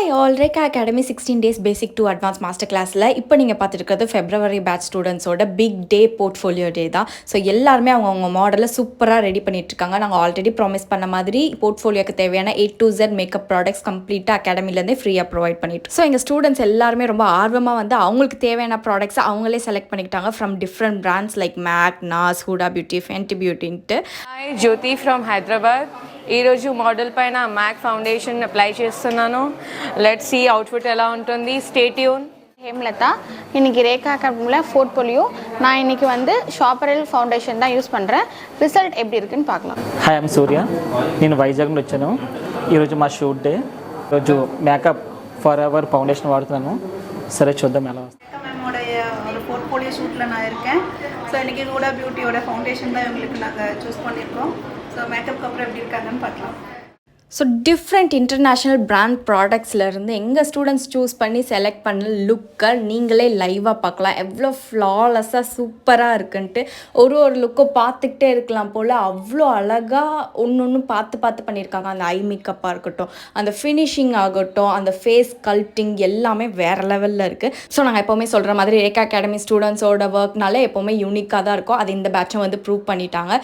Hi all Rekha academy 16 days basic to advance master கிளாஸில் இப்போ நீங்கள் பார்த்துருக்கிறது ஃபெப்ரவரி பேட்ச் ஸ்டூடெண்ட்ஸோட பிக் டே போர்ட்ஃபோலியோ டே தான். ஸோ எல்லாருமே அவங்க மாடலை சூப்பராக ரெடி பண்ணிட்டுருக்காங்க. நாங்கள் ஆல்ரெடி ப்ராமிஸ் பண்ண மாதிரி போர்ட்ஃபோலியோக்கு தேவையான A to Z makeup products கம்ப்ளீட்டாக அகாடமிலேருந்தே ஃப்ரீயாக ப்ரொவைட் பண்ணிட்டு. ஸோ எங்கள் ஸ்டூடெண்ட்ஸ் எல்லாருமே ரொம்ப ஆர்வமாக வந்து அவங்களுக்கு தேவையான ப்ராடக்ட்ஸை அவங்களே செலக்ட் பண்ணிக்கிட்டாங்க from different brands like MAC, NARS, Huda Beauty, Fenty பியூட்டின்ட்டு. Hi Jyothi from Hyderabad. ఈరోజు మోడల్ పైన మ్యాక్ ఫౌండేషన్ అప్లై చేస్తున్నాను. లెట్స్ సీ అవుట్ఫిట్ ఎలా ఉంటుంది. Stay tune. ஹேம்லதா. இன்றைக்கி ரேகா அகாடமியில் போர்ட்ஃபோலியோ நான் இன்றைக்கி வந்து ஷாப்பரல் ஃபவுண்டேஷன் தான் யூஸ் பண்ணுறேன். రిజల్ట్ எப்படி இருக்குன்னு பார்க்கலாம். Hi I'm Surya. నేను వైజాగ్ నుండి వచ్చాను. ఈరోజు మా షూట్ డే. ఈరోజు మేకప్ ఫర్ ఎవర్ ఫౌండేషన్ వాడుతున్నాను. సరే చూద్దాం ఎలా వస్తుంది. மேமோடைய ஒரு போர்ட்ஃபோலியோ ஷூட்டில் நான் இருக்கேன். ஸோ இன்றைக்கி கூட பியூட்டியோட ஃபவுண்டேஷன் தான் இவங்களுக்கு நாங்கள் சூஸ் பண்ணியிருக்கோம். ஸோ மேக்கப் அப்புறம் எப்படி இருக்காங்கன்னு பார்க்கலாம். ஸோ டிஃப்ரெண்ட் இன்டர்நேஷ்னல் பிராண்ட் ப்ராடக்ட்ஸ்லேருந்து எங்கள் ஸ்டூடெண்ட்ஸ் சூஸ் பண்ணி செலக்ட் பண்ண லுக்கை நீங்களே லைவாக பார்க்கலாம். எவ்வளோ ஃப்ளாலெஸ்ஸாக சூப்பராக இருக்குன்ட்டு ஒரு லுக்கும் பார்த்துக்கிட்டே இருக்கலாம் போல். அவ்வளோ அழகாக ஒன்று பார்த்து பண்ணியிருக்காங்க. அந்த ஐ மேக்கப்பாக இருக்கட்டும், அந்த ஃபினிஷிங் ஆகட்டும், அந்த ஃபேஸ் கல்ட்டிங் எல்லாமே வேறு லெவலில் இருக்குது. ஸோ நாங்கள் எப்போவுமே சொல்கிற மாதிரி ரேகா அகாடமி ஸ்டூடெண்ட்ஸோட ஒர்க்னாலே எப்போவுமே யூனிக்காக தான் இருக்கும். அது இந்த பேட்சும் வந்து ப்ரூவ் பண்ணிட்டாங்க.